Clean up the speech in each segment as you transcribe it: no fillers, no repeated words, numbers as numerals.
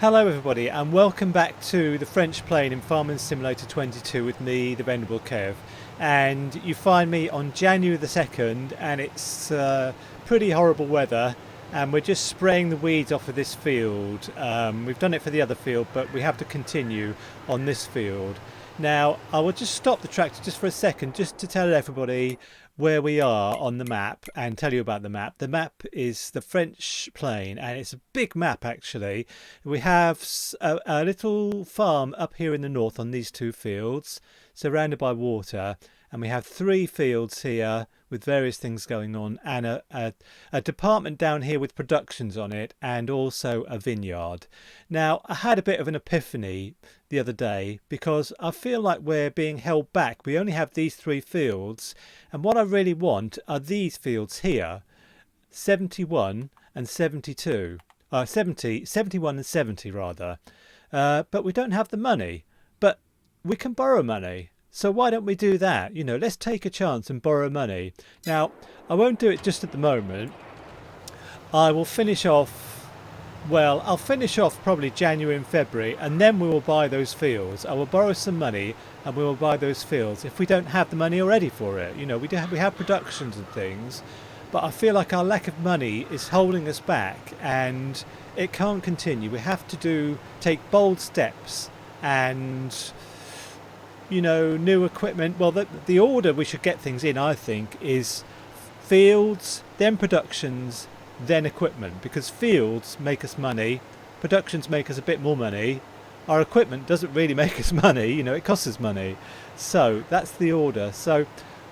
Hello everybody and welcome back to the French Plain in Farming Simulator 22 with me, the Venerable Kev. And you find me on January the 2nd and it's pretty horrible weather and we're just spraying the weeds off of this field. We've done it for the other field but we have to continue on this field. Now I will just stop the tractor just for a second just to tell everybody where we are on the map and tell you about the map. The map is the French Plain and it's a big map actually. We have a little farm up here in the north on these two fields surrounded by water, and we have three fields here with various things going on and a department down here with productions on it and also a vineyard. Now I had a bit of an epiphany the other day because I feel like we're being held back. We only have these three fields and what I really want are these fields here, 71 and 72. 71 and 70 rather. But we don't have the money, but we can borrow money. So why don't we do that? You know, let's take a chance and borrow money. Now, I won't do it just at the moment. I will finish off, well, I'll finish off probably January and February, and then we will buy those fields. I will borrow some money and we will buy those fields if we don't have the money already for it. You know, we have productions and things, but I feel like our lack of money is holding us back and it can't continue. We have to take bold steps and, you know, new equipment. Well, the order we should get things in, I think, is fields, then productions, then equipment, because fields make us money, productions make us a bit more money, our equipment doesn't really make us money, you know, it costs us money. So that's the order. So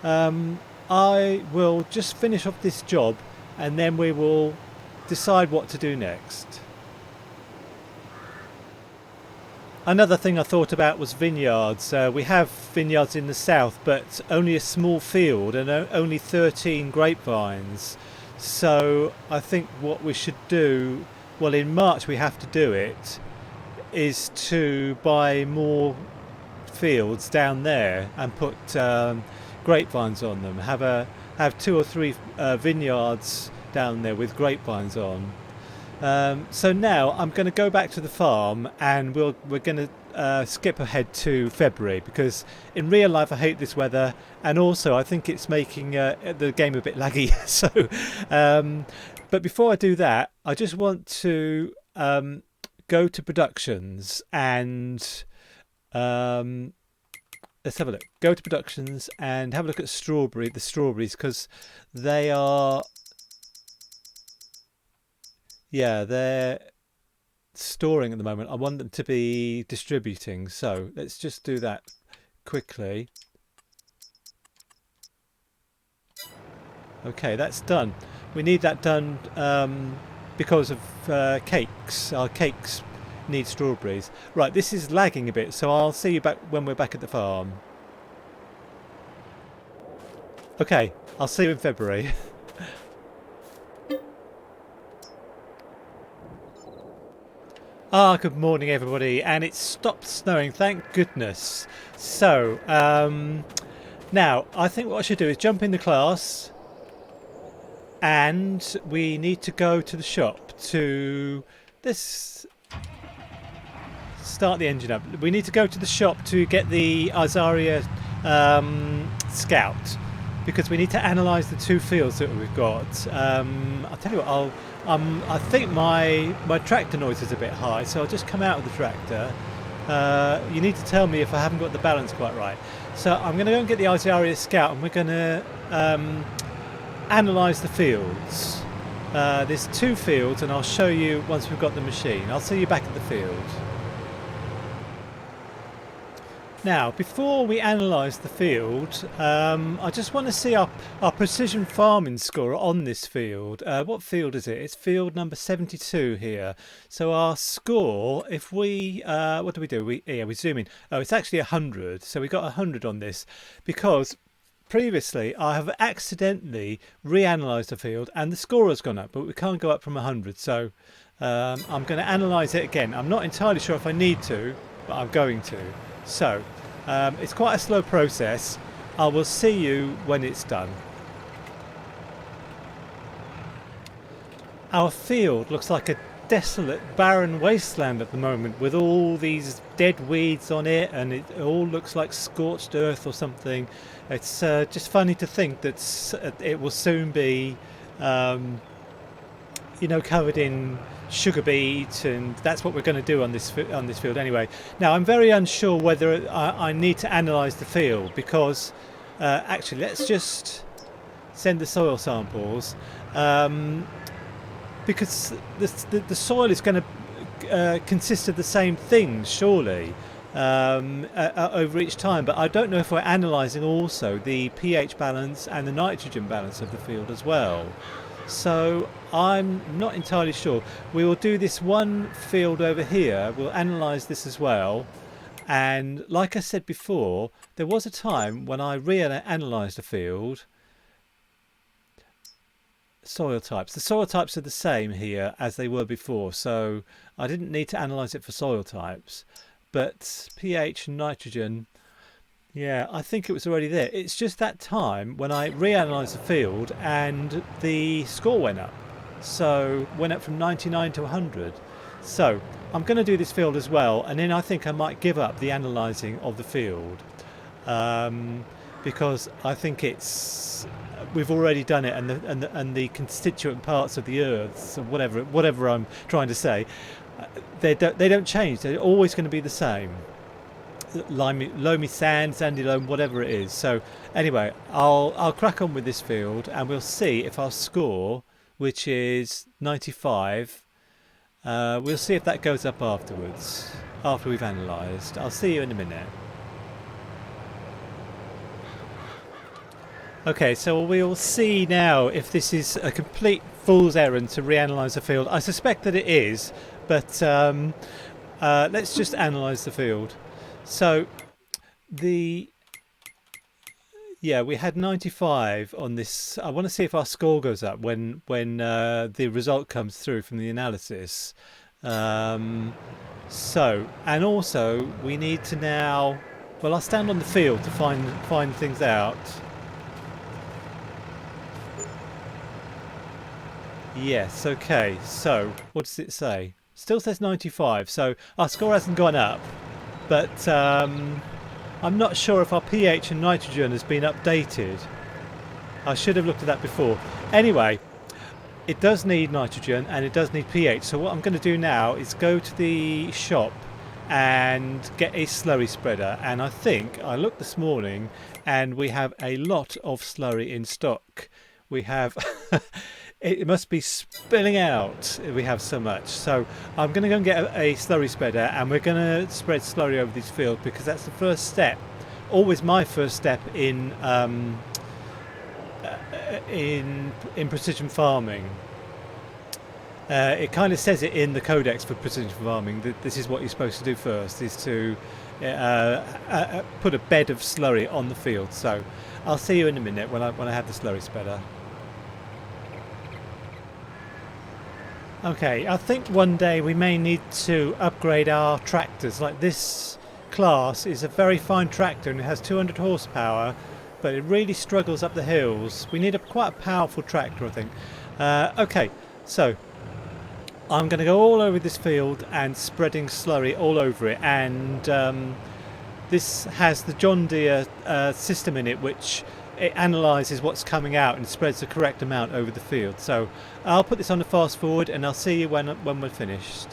I will just finish off this job and then we will decide what to do next. Another thing I thought about was vineyards. We have vineyards in the south, but only a small field and only 13 grapevines. So I think what we should do, well, in March we have to do it, is to buy more fields down there and put grapevines on them. Have two or three vineyards down there with grapevines on. So now I'm going to go back to the farm and we're going to skip ahead to February, because in real life I hate this weather and also I think it's making the game a bit laggy. So but before I do that, I just want to go to productions and let's have a look. Go to productions and have a look at the strawberries, because they are, yeah, they're storing at the moment. I want them to be distributing. So let's just do that quickly. Okay, that's done. We need that done because of cakes. Our cakes need strawberries. Right, this is lagging a bit, so I'll see you back when we're back at the farm. Okay, I'll see you in February. Good morning everybody, and it's stopped snowing, thank goodness. So now I think what I should do is jump in the class and we need to go to the shop to start the engine up. We need to go to the shop to get the Azaria Scout, because we need to analyse the two fields that we've got. I'll tell you what, I think my tractor noise is a bit high, so I'll just come out of the tractor. You need to tell me if I haven't got the balance quite right. So I'm going to go and get the Azaria Scout and we're going to analyse the fields. There's two fields and I'll show you once we've got the machine. I'll see you back at the field. Now, before we analyse the field, I just want to see our precision farming score on this field. What field is it? It's field number 72 here. So our score, if we, what do? We zoom in. Oh, it's actually 100. So we got 100 on this because previously I have accidentally reanalysed the field and the score has gone up, but we can't go up from 100. So I'm going to analyse it again. I'm not entirely sure if I need to, but I'm going to. So it's quite a slow process. I will see you when it's done. Our field looks like a desolate, barren wasteland at the moment with all these dead weeds on it, and it all looks like scorched earth or something. It's just funny to think that it will soon be, um, covered in sugar beet, and that's what we're going to do on this field anyway. Now, I'm very unsure whether I need to analyse the field, because actually, let's just send the soil samples, because the soil is going to consist of the same things, surely, over each time. But I don't know if we're analysing also the pH balance and the nitrogen balance of the field as well. So I'm not entirely sure. We will do this one field over here. We'll analyse this as well. And like I said before, there was a time when I reanalysed a field. Soil types. The soil types are the same here as they were before, so I didn't need to analyse it for soil types. But pH and nitrogen, yeah, I think it was already there. It's just that time when I reanalysed the field and the score went up. So went up from 99 to 100. So I'm going to do this field as well, and then I think I might give up the analysing of the field, because I think we've already done it, and the constituent parts of the earth, so whatever I'm trying to say, they don't change. They're always going to be the same. Loamy sand, sandy loam, whatever it is. So anyway, I'll crack on with this field, and we'll see if our score, which is 95, we'll see if that goes up afterwards, after we've analysed. I'll see you in a minute. Okay, so we'll see now if this is a complete fool's errand to reanalyse the field. I suspect that it is, but let's just analyse the field. So we had 95 on this. I want to see if our score goes up when the result comes through from the analysis. So, and also we need to now, well, I'll stand on the field to find things out. Yes, okay, so what does it say? Still says 95, so our score hasn't gone up, but I'm not sure if our pH and nitrogen has been updated. I should have looked at that before. Anyway, it does need nitrogen and it does need pH, so what I'm going to do now is go to the shop and get a slurry spreader, and I think I looked this morning and we have a lot of slurry in stock. We have it must be spilling out, we have so much. So I'm going to go and get a slurry spreader, and we're going to spread slurry over this field, because that's the first step, always my first step in precision farming. It kind of says it in the codex for precision farming that this is what you're supposed to do first, is to put a bed of slurry on the field. So I'll see you in a minute when I have the slurry spreader. Okay, I think one day we may need to upgrade our tractors. Like, this class is a very fine tractor and it has 200 horsepower, but it really struggles up the hills. We need quite a powerful tractor, I think. Okay, so I'm going to go all over this field and spreading slurry all over it, and this has the John Deere system in it, which it analyses what's coming out and spreads the correct amount over the field. So I'll put this on the fast forward, and I'll see you when we're finished.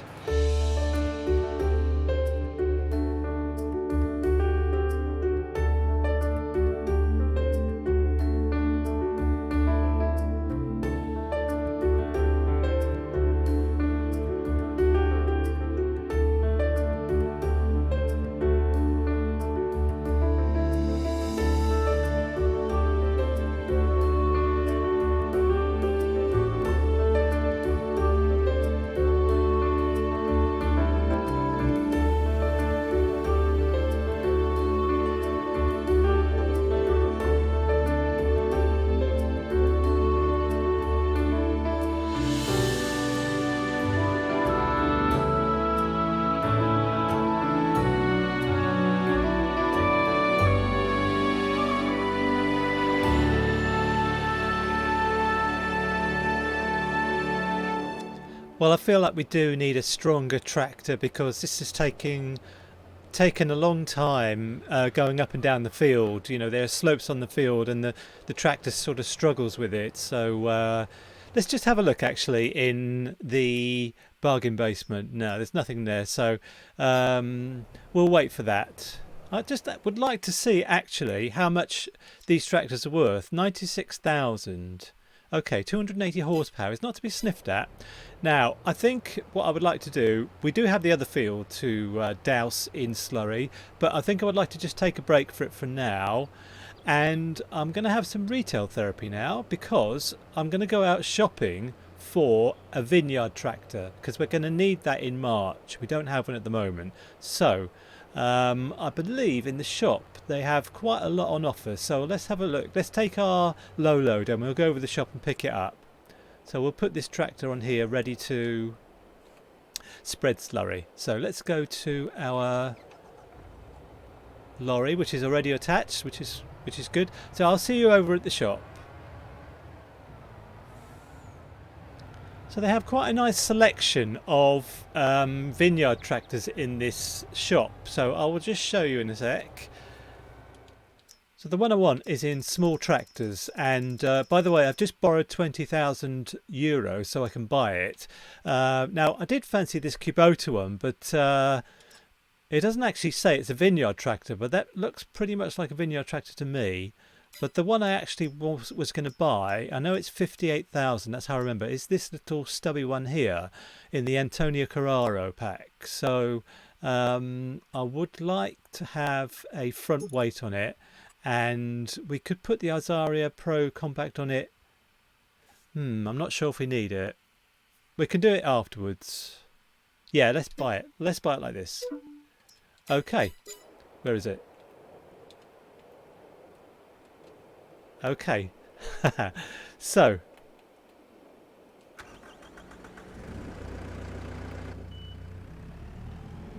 Well, I feel like we do need a stronger tractor because this is taken a long time going up and down the field. You know, there are slopes on the field, and the tractor sort of struggles with it. So let's just have a look actually in the bargain basement. No, there's nothing there. So we'll wait for that. I just would like to see actually how much these tractors are worth. 96,000. Okay, 280 horsepower is not to be sniffed at. Now, I think what I would like to do, we do have the other field to douse in slurry, but I think I would like to just take a break for it for now. And I'm going to have some retail therapy now because I'm going to go out shopping for a vineyard tractor because we're going to need that in March. We don't have one at the moment. So I believe in the shop they have quite a lot on offer, so let's have a look. Let's take our low loader and we'll go over the shop and pick it up. So we'll put this tractor on here ready to spread slurry. So let's go to our lorry, which is already attached, which is good. So I'll see you over at the shop. So they have quite a nice selection of vineyard tractors in this shop. So I will just show you in a sec. So the one I want is in small tractors, and by the way, I've just borrowed 20,000 euros so I can buy it. Now I did fancy this Kubota one, but it doesn't actually say it's a vineyard tractor, but that looks pretty much like a vineyard tractor to me. But the one I actually was going to buy, I know it's 58,000, that's how I remember, is this little stubby one here in the Antonio Carraro pack. So I would like to have a front weight on it, and we could put the Azaria Pro Compact on it. I'm not sure if we need it. We can do it afterwards. Yeah, let's buy it. Let's buy it like this. Okay. Where is it? Okay. So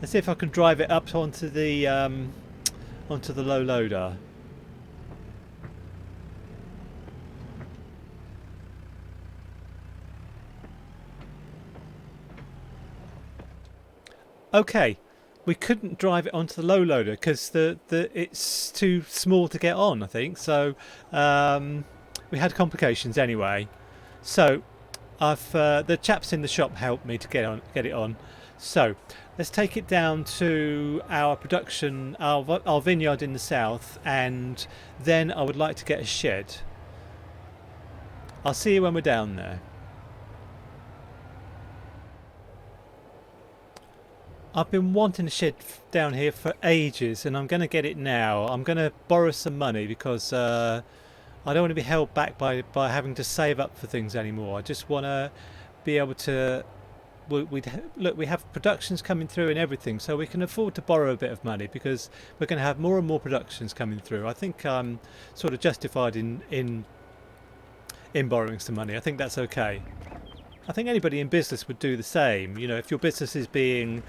let's see if I can drive it up onto the low loader. Okay, we couldn't drive it onto the low loader because it's too small to get on, I think. So we had complications anyway. So the chaps in the shop helped me to get it on. So let's take it down to our production, our vineyard in the south, and then I would like to get a shed. I'll see you when we're down there. I've been wanting a shed down here for ages, and I'm going to get it now. I'm going to borrow some money because I don't want to be held back by having to save up for things anymore. I just want to be able to... Look, we have productions coming through and everything, so we can afford to borrow a bit of money because we're going to have more and more productions coming through. I think I'm sort of justified in borrowing some money. I think that's okay. I think anybody in business would do the same. You know, if your business is being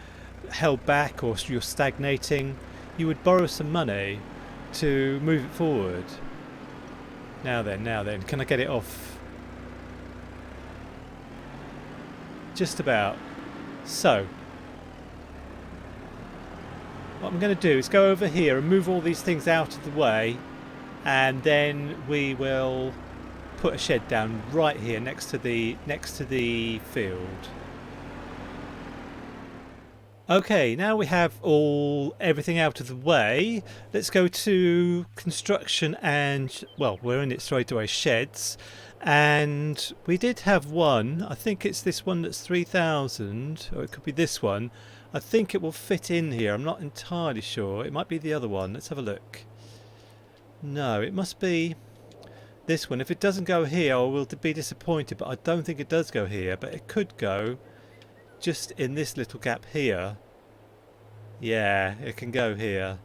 held back or you're stagnating, you would borrow some money to move it forward. Now then, can I get it off? Just about. So what I'm going to do is go over here and move all these things out of the way, and then we will put a shed down right here next to the field. Okay, now we have everything out of the way. Let's go to construction and, well, we're in it straight away, sheds. And we did have one, I think it's this one that's 3,000, or it could be this one. I think it will fit in here, I'm not entirely sure. It might be the other one, let's have a look. No, it must be this one. If it doesn't go here, I will be disappointed, but I don't think it does go here, but it could go just in this little gap here. Yeah, it can go here.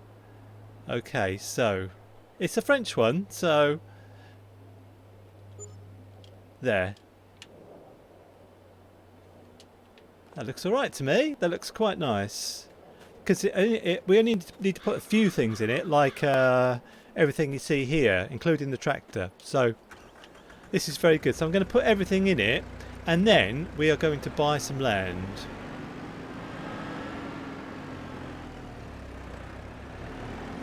Okay, so it's a French one, so there. That looks alright to me. That looks quite nice. Because we only need to put a few things in it, like everything you see here, including the tractor. So this is very good. So I'm going to put everything in it, And then we are going to buy some land.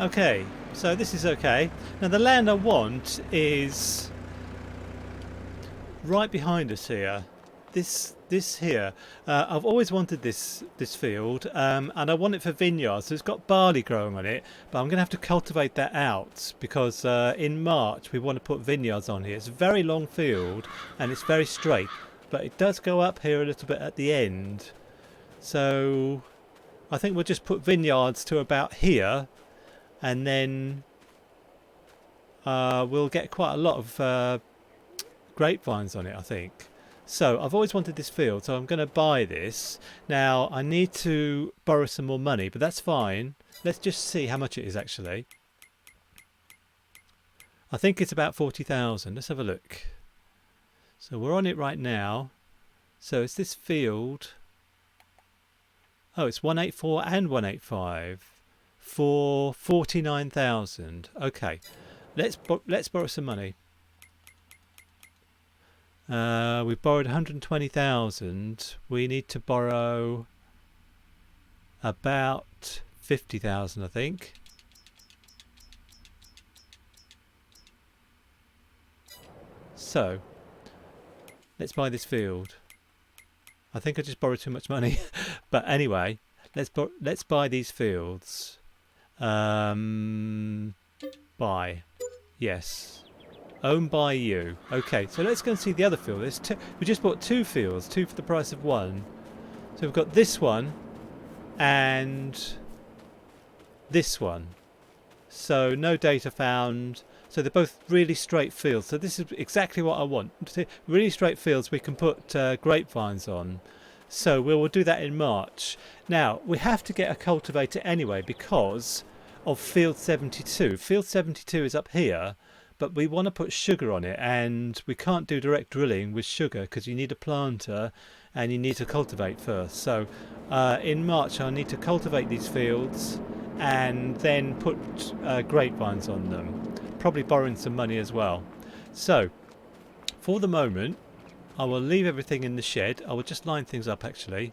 Okay, so this is okay. Now the land I want is right behind us here. This here. I've always wanted this field, and I want it for vineyards. So it's got barley growing on it, but I'm going to have to cultivate that out because in March we want to put vineyards on here. It's a very long field and it's very straight, but it does go up here a little bit at the end. So I think we'll just put vineyards to about here, and then we'll get quite a lot of grapevines on it, I think. So I've always wanted this field, so I'm going to buy this. Now I need to borrow some more money, but that's fine. Let's just see how much it is actually. I think it's about 40,000. Let's have a look. So we're on it right now. So it's this field. Oh, it's 184 and 185 for 49,000. Okay, let's borrow some money. We've borrowed 120,000. We need to borrow about 50,000, I think. So let's buy this field. I think I just borrowed too much money, but anyway, let's buy these fields. Buy, yes. Owned by you. Okay, so let's go and see the other field. We just bought two fields, two for the price of one. So we've got this one and this one. So no data found. So they're both really straight fields. So this is exactly what I want. Really straight fields we can put grapevines on. So we'll do that in March. Now, we have to get a cultivator anyway because of field 72. Field 72 is up here. But we want to put sugar on it, and we can't do direct drilling with sugar because you need a planter and you need to cultivate first. So in March I'll need to cultivate these fields and then put grapevines on them, probably borrowing some money as well. So for the moment I will leave everything in the shed. I will just line things up actually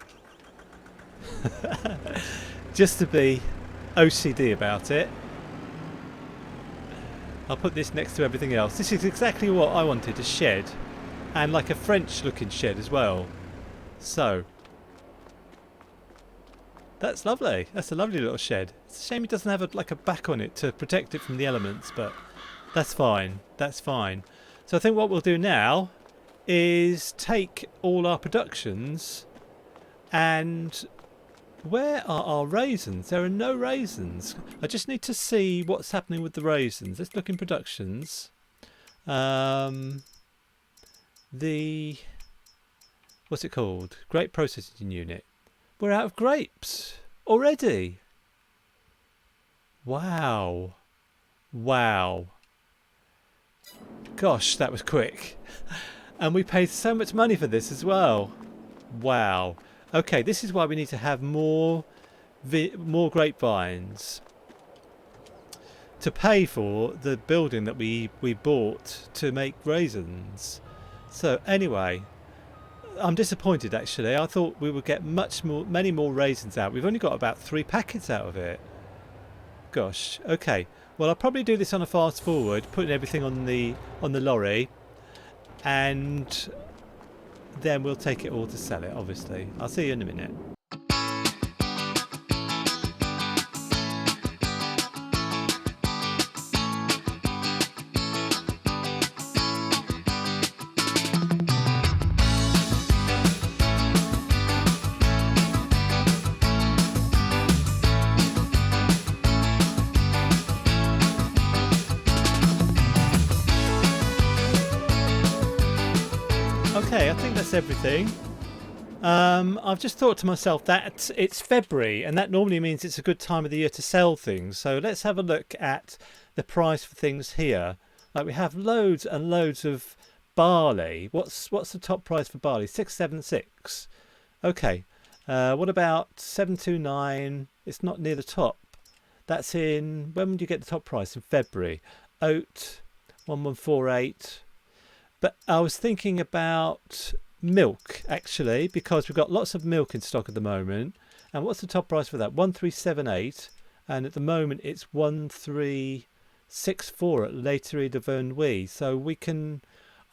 just to be OCD about it. I'll put this next to everything else. This is exactly what I wanted, a shed. And like a French looking shed as well. So that's lovely. That's a lovely little shed. It's a shame it doesn't have like a back on it to protect it from the elements, but that's fine. That's fine. So I think what we'll do now is take all our productions and where are our raisins? There are no raisins. I just need to see what's happening with the raisins. Let's look in productions. What's it called? Grape processing unit. We're out of grapes already. Wow. Wow. Gosh, that was quick. And we paid so much money for this as well. Wow. Okay, this is why we need to have more grapevines to pay for the building that we bought to make raisins. So anyway, I'm disappointed actually. I thought we would get many more raisins out. We've only got about 3 packets out of it. Gosh. Okay. Well, I'll probably do this on a fast forward, putting everything on the lorry, and then we'll take it all to sell it, obviously. I'll see you in a minute. Okay, I think that's everything. I've just thought to myself that it's February and that normally means it's a good time of the year to sell things. So let's have a look at the price for things here. Like we have loads and loads of barley. What's the top price for barley? 676. Okay. What about 729? It's not near the top. That's in, when would you get the top price? In February. Oat 1148. But I was thinking about milk actually, because we've got lots of milk in stock at the moment. And what's the top price for that? 1378, and at the moment it's 1364 at Laiterie de Vernouillet. So we can,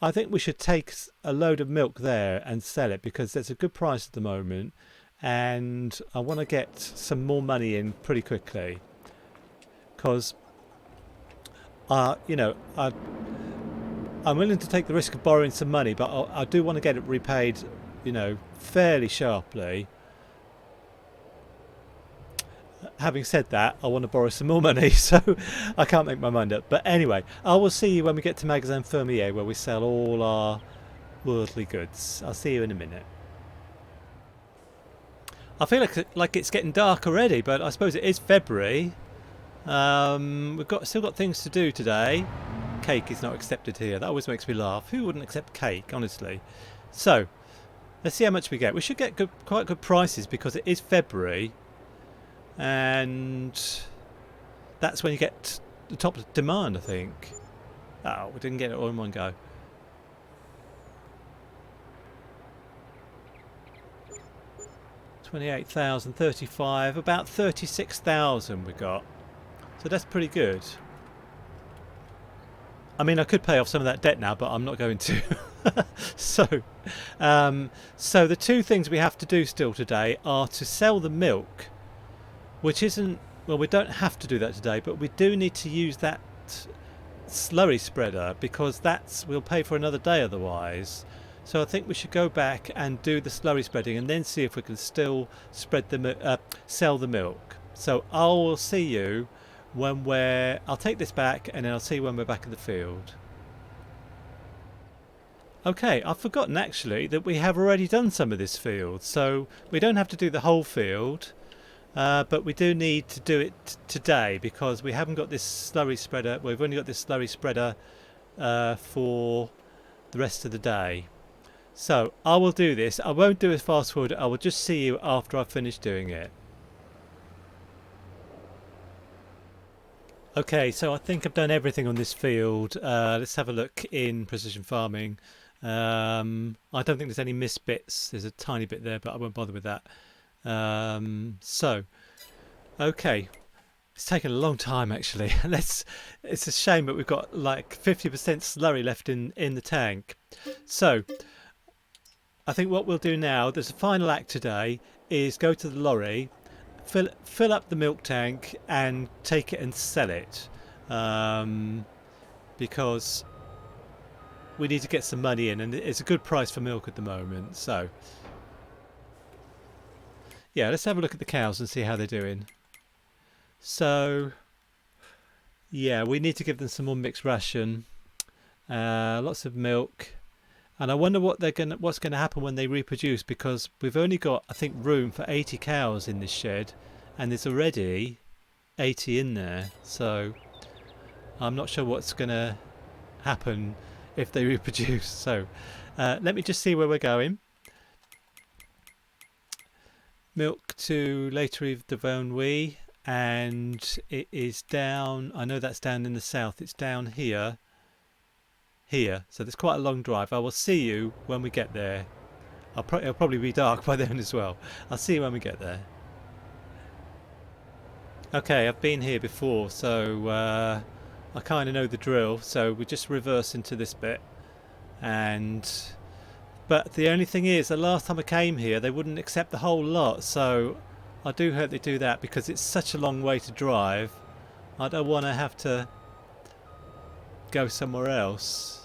I think we should take a load of milk there and sell it, because there's a good price at the moment, and I want to get some more money in pretty quickly, because you know, I'm willing to take the risk of borrowing some money, but I do want to get it repaid, you know, fairly sharply. Having said that, I want to borrow some more money, so I can't make my mind up. But anyway, I will see you when we get to Magasin Fermier, where we sell all our worldly goods. I'll see you in a minute. I feel like it's getting dark already, but I suppose it is February. We've still got things to do today. Cake is not accepted here. That always makes me laugh. Who wouldn't accept cake, honestly? So let's see how much we get. We should get quite good prices, because it is February, and that's when you get the top demand, I think. Oh, we didn't get it all in one go. $28,000, 35, about 36,000 we got. So that's pretty good. I mean, I could pay off some of that debt now, but I'm not going to. So the two things we have to do still today are to sell the milk, which isn't, well, we don't have to do that today, but we do need to use that slurry spreader, because we'll pay for another day otherwise. So I think we should go back and do the slurry spreading, and then see if we can still sell the milk. So I will see you when I'll take this back, and then I'll see you when we're back in the field. Okay, I've forgotten actually that we have already done some of this field, so we don't have to do the whole field. But we do need to do it today, because we haven't got this slurry spreader. We've only got this slurry spreader for the rest of the day. So I will do this. I won't do a fast forward. I will just see you after I've finished doing it. Okay, so I think I've done everything on this field. Let's have a look in precision farming. I don't think there's any missed bits. There's a tiny bit there, but I won't bother with that. Okay, it's taken a long time actually. It's a shame, but we've got like 50% slurry left in the tank. So I think what we'll do now, there's a final act today, is go to the lorry, fill up the milk tank and take it and sell it, because we need to get some money in, and it's a good price for milk at the moment. So yeah, let's have a look at the cows and see how they're doing. So yeah, we need to give them some more mixed ration, lots of milk, and I wonder what's going to happen when they reproduce, because we've only got, I think, room for 80 cows in this shed, and there's already 80 in there. So I'm not sure what's going to happen if they reproduce. So let me just see where we're going. Milk to Laiterie de Vernouillet, and it is down, I know that's down in the south, it's down here, so there's quite a long drive. I will see you when we get there. It'll probably be dark by then as well. I'll see you when we get there. Okay, I've been here before, so I kind of know the drill. So we just reverse into this bit, but the only thing is, the last time I came here they wouldn't accept the whole lot, so I do hope they do that, because it's such a long way to drive. I don't want to have to go somewhere else.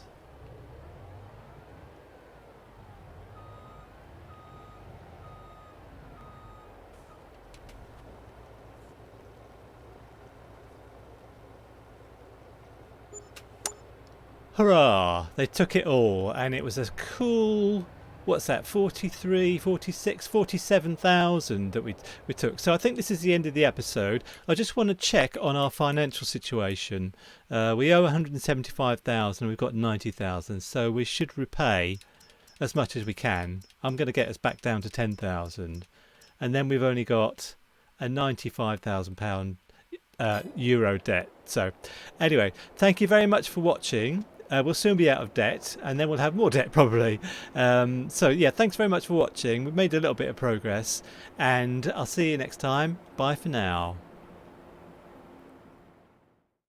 Hurrah! They took it all, and it was a cool, what's that, 43, 46, 47,000 that we took. So I think this is the end of the episode. I just want to check on our financial situation. We owe 175,000, we've got 90,000, so we should repay as much as we can. I'm going to get us back down to 10,000, and then we've only got a £95,000 euro debt. So anyway, thank you very much for watching. we'll soon be out of debt, and then we'll have more debt probably. So yeah, thanks very much for watching. We've made a little bit of progress, and I'll see you next time. Bye for now.